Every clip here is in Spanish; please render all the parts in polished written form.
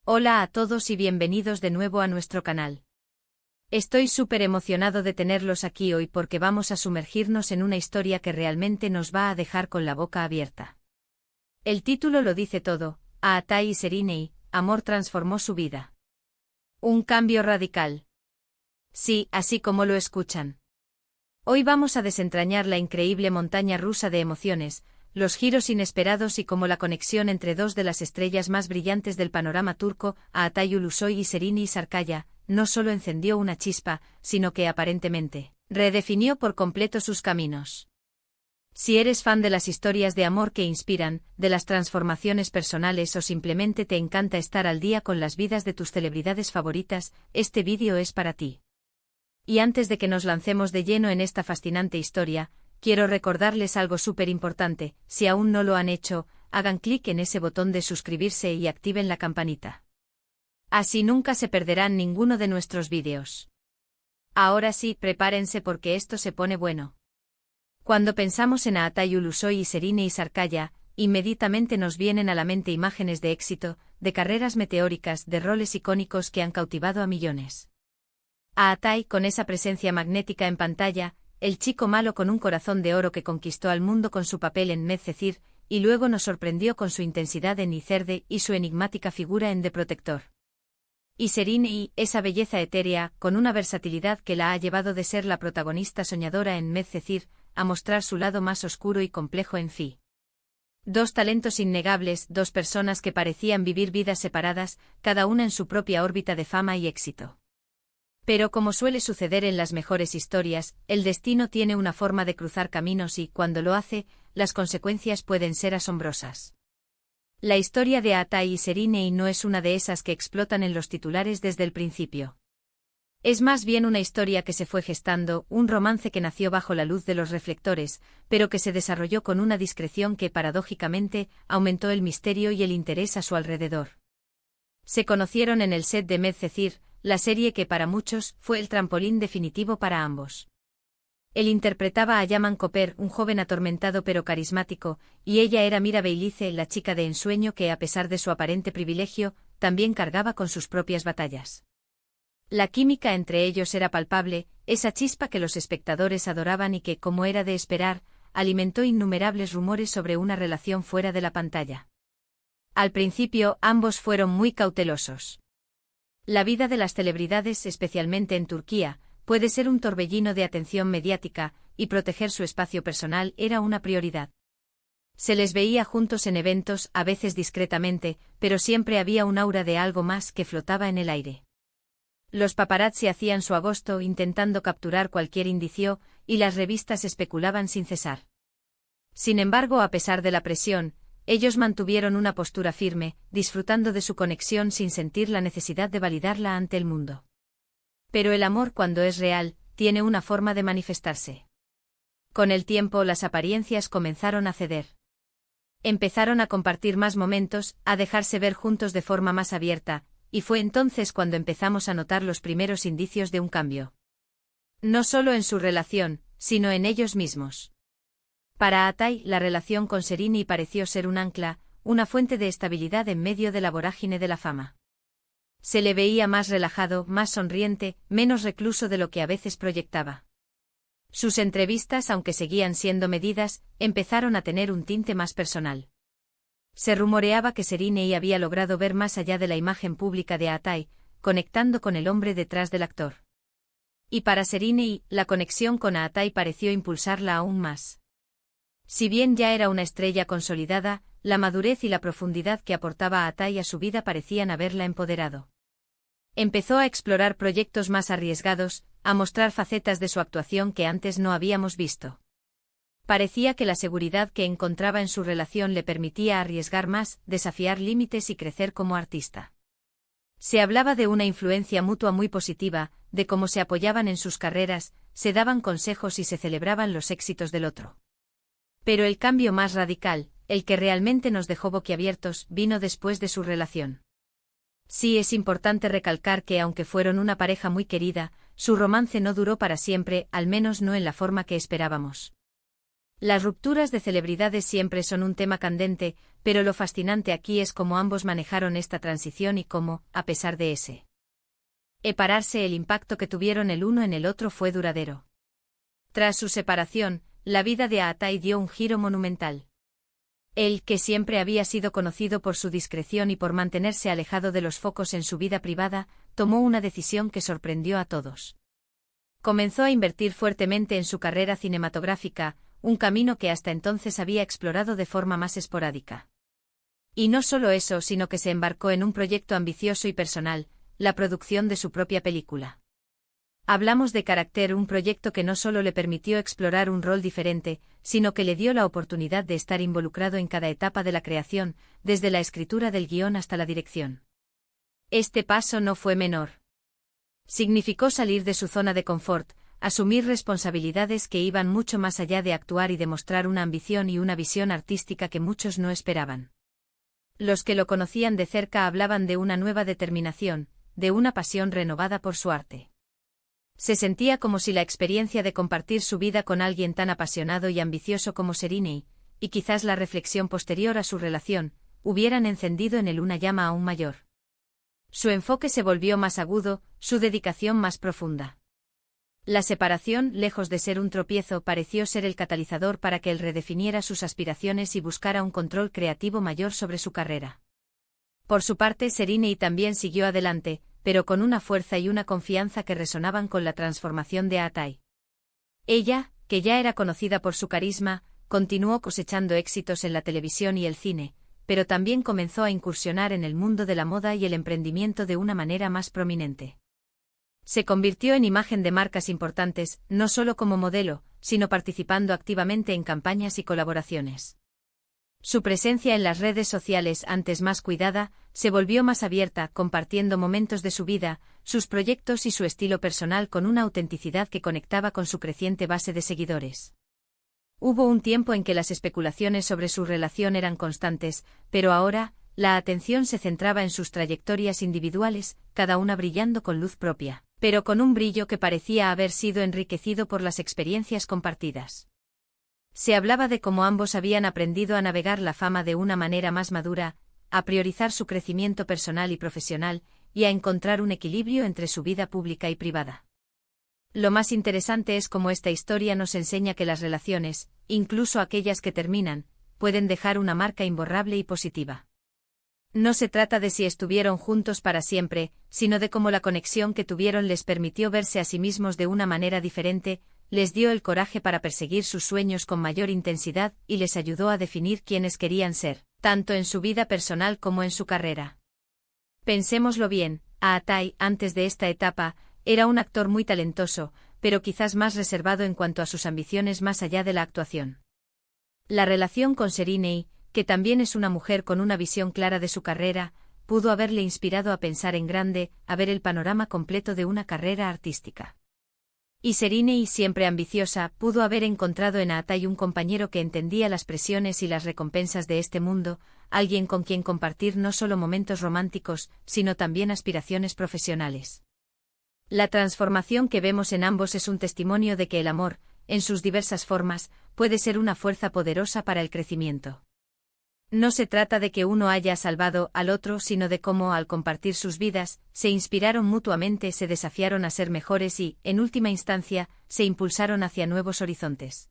Hola a todos y bienvenidos de nuevo a nuestro canal. Estoy súper emocionado de tenerlos aquí hoy porque vamos a sumergirnos en una historia que realmente nos va a dejar con la boca abierta. El título lo dice todo: Aatai y Serinei, amor transformó su vida. Un cambio radical. Sí, así como lo escuchan. Hoy vamos a desentrañar la increíble montaña rusa de emociones, los giros inesperados y cómo la conexión entre dos de las estrellas más brillantes del panorama turco, Aatai Ulusoy y Serinei Sarkaya, no solo encendió una chispa, sino que aparentemente redefinió por completo sus caminos. Si eres fan de las historias de amor que inspiran, de las transformaciones personales o simplemente te encanta estar al día con las vidas de tus celebridades favoritas, este vídeo es para ti. Y antes de que nos lancemos de lleno en esta fascinante historia, quiero recordarles algo súper importante: si aún no lo han hecho, hagan clic en ese botón de suscribirse y activen la campanita. Así nunca se perderán ninguno de nuestros vídeos. Ahora sí, prepárense porque esto se pone bueno. Cuando pensamos en Aatai Ulusoy y Serinei Sarkaya, inmediatamente nos vienen a la mente imágenes de éxito, de carreras meteóricas, de roles icónicos que han cautivado a millones. Aatai, con esa presencia magnética en pantalla, el chico malo con un corazón de oro que conquistó al mundo con su papel en Medcezir, y luego nos sorprendió con su intensidad en Izerde y su enigmática figura en The Protector. Y Serinei, esa belleza etérea, con una versatilidad que la ha llevado de ser la protagonista soñadora en Medcezir, a mostrar su lado más oscuro y complejo en Fi. Dos talentos innegables, dos personas que parecían vivir vidas separadas, cada una en su propia órbita de fama y éxito. Pero como suele suceder en las mejores historias, el destino tiene una forma de cruzar caminos y, cuando lo hace, las consecuencias pueden ser asombrosas. La historia de Aatai y Serinei no es una de esas que explotan en los titulares desde el principio. Es más bien una historia que se fue gestando, un romance que nació bajo la luz de los reflectores, pero que se desarrolló con una discreción que, paradójicamente, aumentó el misterio y el interés a su alrededor. Se conocieron en el set de Medcezir, la serie que para muchos fue el trampolín definitivo para ambos. Él interpretaba a Yaman Koper, un joven atormentado pero carismático, y ella era Mira Beilice, la chica de ensueño que, a pesar de su aparente privilegio, también cargaba con sus propias batallas. La química entre ellos era palpable, esa chispa que los espectadores adoraban y que, como era de esperar, alimentó innumerables rumores sobre una relación fuera de la pantalla. Al principio, ambos fueron muy cautelosos. La vida de las celebridades, especialmente en Turquía, puede ser un torbellino de atención mediática, y proteger su espacio personal era una prioridad. Se les veía juntos en eventos, a veces discretamente, pero siempre había un aura de algo más que flotaba en el aire. Los paparazzi hacían su agosto intentando capturar cualquier indicio, y las revistas especulaban sin cesar. Sin embargo, a pesar de la presión, ellos mantuvieron una postura firme, disfrutando de su conexión sin sentir la necesidad de validarla ante el mundo. Pero el amor, cuando es real, tiene una forma de manifestarse. Con el tiempo, las apariencias comenzaron a ceder. Empezaron a compartir más momentos, a dejarse ver juntos de forma más abierta, y fue entonces cuando empezamos a notar los primeros indicios de un cambio. No solo en su relación, sino en ellos mismos. Para Aatai, la relación con Serinei pareció ser un ancla, una fuente de estabilidad en medio de la vorágine de la fama. Se le veía más relajado, más sonriente, menos recluso de lo que a veces proyectaba. Sus entrevistas, aunque seguían siendo medidas, empezaron a tener un tinte más personal. Se rumoreaba que Serinei había logrado ver más allá de la imagen pública de Aatai, conectando con el hombre detrás del actor. Y para Serinei, la conexión con Aatai pareció impulsarla aún más. Si bien ya era una estrella consolidada, la madurez y la profundidad que aportaba Aatai a su vida parecían haberla empoderado. Empezó a explorar proyectos más arriesgados, a mostrar facetas de su actuación que antes no habíamos visto. Parecía que la seguridad que encontraba en su relación le permitía arriesgar más, desafiar límites y crecer como artista. Se hablaba de una influencia mutua muy positiva, de cómo se apoyaban en sus carreras, se daban consejos y se celebraban los éxitos del otro. Pero el cambio más radical, el que realmente nos dejó boquiabiertos, vino después de su relación. Sí, es importante recalcar que aunque fueron una pareja muy querida, su romance no duró para siempre, al menos no en la forma que esperábamos. Las rupturas de celebridades siempre son un tema candente, pero lo fascinante aquí es cómo ambos manejaron esta transición y cómo, a pesar de ese separarse, el impacto que tuvieron el uno en el otro fue duradero. Tras su separación, la vida de Aatai dio un giro monumental. Él, que siempre había sido conocido por su discreción y por mantenerse alejado de los focos en su vida privada, tomó una decisión que sorprendió a todos. Comenzó a invertir fuertemente en su carrera cinematográfica, un camino que hasta entonces había explorado de forma más esporádica. Y no solo eso, sino que se embarcó en un proyecto ambicioso y personal, la producción de su propia película. Hablamos de Carácter, un proyecto que no solo le permitió explorar un rol diferente, sino que le dio la oportunidad de estar involucrado en cada etapa de la creación, desde la escritura del guión hasta la dirección. Este paso no fue menor. Significó salir de su zona de confort, asumir responsabilidades que iban mucho más allá de actuar y demostrar una ambición y una visión artística que muchos no esperaban. Los que lo conocían de cerca hablaban de una nueva determinación, de una pasión renovada por su arte. Se sentía como si la experiencia de compartir su vida con alguien tan apasionado y ambicioso como Serinei, y quizás la reflexión posterior a su relación, hubieran encendido en él una llama aún mayor. Su enfoque se volvió más agudo, su dedicación más profunda. La separación, lejos de ser un tropiezo, pareció ser el catalizador para que él redefiniera sus aspiraciones y buscara un control creativo mayor sobre su carrera. Por su parte, Serinei también siguió adelante, pero con una fuerza y una confianza que resonaban con la transformación de Aatai. Ella, que ya era conocida por su carisma, continuó cosechando éxitos en la televisión y el cine, pero también comenzó a incursionar en el mundo de la moda y el emprendimiento de una manera más prominente. Se convirtió en imagen de marcas importantes, no solo como modelo, sino participando activamente en campañas y colaboraciones. Su presencia en las redes sociales, antes más cuidada, se volvió más abierta, compartiendo momentos de su vida, sus proyectos y su estilo personal con una autenticidad que conectaba con su creciente base de seguidores. Hubo un tiempo en que las especulaciones sobre su relación eran constantes, pero ahora, la atención se centraba en sus trayectorias individuales, cada una brillando con luz propia, pero con un brillo que parecía haber sido enriquecido por las experiencias compartidas. Se hablaba de cómo ambos habían aprendido a navegar la fama de una manera más madura, a priorizar su crecimiento personal y profesional, y a encontrar un equilibrio entre su vida pública y privada. Lo más interesante es cómo esta historia nos enseña que las relaciones, incluso aquellas que terminan, pueden dejar una marca imborrable y positiva. No se trata de si estuvieron juntos para siempre, sino de cómo la conexión que tuvieron les permitió verse a sí mismos de una manera diferente, les dio el coraje para perseguir sus sueños con mayor intensidad y les ayudó a definir quiénes querían ser, tanto en su vida personal como en su carrera. Pensémoslo bien, Aatai, antes de esta etapa, era un actor muy talentoso, pero quizás más reservado en cuanto a sus ambiciones más allá de la actuación. La relación con Serinei, que también es una mujer con una visión clara de su carrera, pudo haberle inspirado a pensar en grande, a ver el panorama completo de una carrera artística. Y Serinei, siempre ambiciosa, pudo haber encontrado en Aatai un compañero que entendía las presiones y las recompensas de este mundo, alguien con quien compartir no solo momentos románticos, sino también aspiraciones profesionales. La transformación que vemos en ambos es un testimonio de que el amor, en sus diversas formas, puede ser una fuerza poderosa para el crecimiento. No se trata de que uno haya salvado al otro, sino de cómo, al compartir sus vidas, se inspiraron mutuamente, se desafiaron a ser mejores y, en última instancia, se impulsaron hacia nuevos horizontes.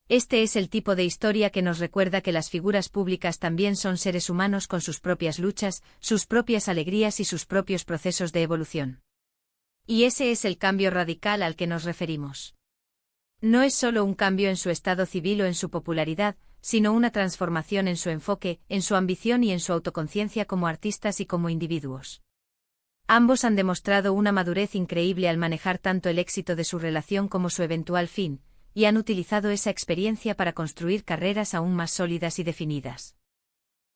Este es el tipo de historia que nos recuerda que las figuras públicas también son seres humanos con sus propias luchas, sus propias alegrías y sus propios procesos de evolución. Y ese es el cambio radical al que nos referimos. No es solo un cambio en su estado civil o en su popularidad, sino una transformación en su enfoque, en su ambición y en su autoconciencia como artistas y como individuos. Ambos han demostrado una madurez increíble al manejar tanto el éxito de su relación como su eventual fin, y han utilizado esa experiencia para construir carreras aún más sólidas y definidas.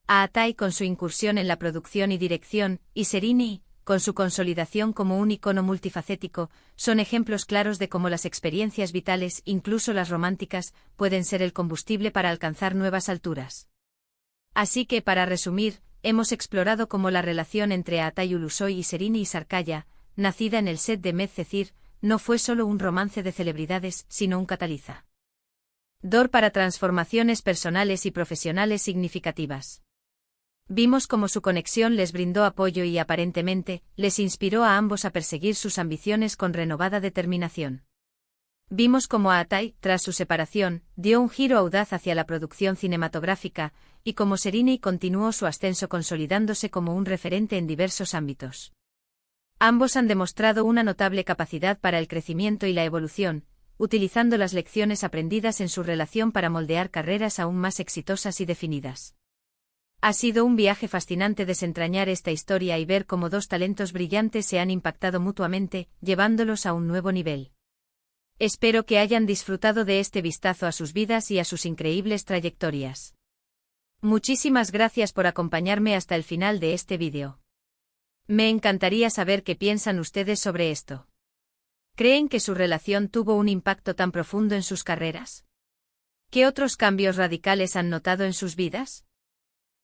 Aatai con su incursión en la producción y dirección, y Serinei, con su consolidación como un icono multifacético, son ejemplos claros de cómo las experiencias vitales, incluso las románticas, pueden ser el combustible para alcanzar nuevas alturas. Así que, para resumir, hemos explorado cómo la relación entre Aatai Ulusoy y Serinei Sarkaya, nacida en el set de Medcezir, no fue solo un romance de celebridades, sino un catalizador DOR para transformaciones personales y profesionales significativas. Vimos cómo su conexión les brindó apoyo y aparentemente, les inspiró a ambos a perseguir sus ambiciones con renovada determinación. Vimos cómo Atai, tras su separación, dio un giro audaz hacia la producción cinematográfica, y cómo Sereni continuó su ascenso consolidándose como un referente en diversos ámbitos. Ambos han demostrado una notable capacidad para el crecimiento y la evolución, utilizando las lecciones aprendidas en su relación para moldear carreras aún más exitosas y definidas. Ha sido un viaje fascinante desentrañar esta historia y ver cómo dos talentos brillantes se han impactado mutuamente, llevándolos a un nuevo nivel. Espero que hayan disfrutado de este vistazo a sus vidas y a sus increíbles trayectorias. Muchísimas gracias por acompañarme hasta el final de este vídeo. Me encantaría saber qué piensan ustedes sobre esto. ¿Creen que su relación tuvo un impacto tan profundo en sus carreras? ¿Qué otros cambios radicales han notado en sus vidas?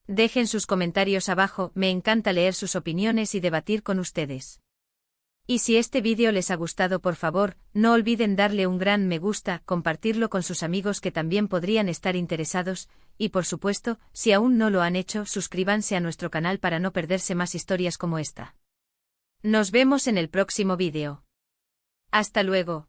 Dejen sus comentarios abajo, me encanta leer sus opiniones y debatir con ustedes. Y si este vídeo les ha gustado, por favor, no olviden darle un gran me gusta, compartirlo con sus amigos que también podrían estar interesados, y por supuesto, si aún no lo han hecho, suscríbanse a nuestro canal para no perderse más historias como esta. Nos vemos en el próximo vídeo. Hasta luego.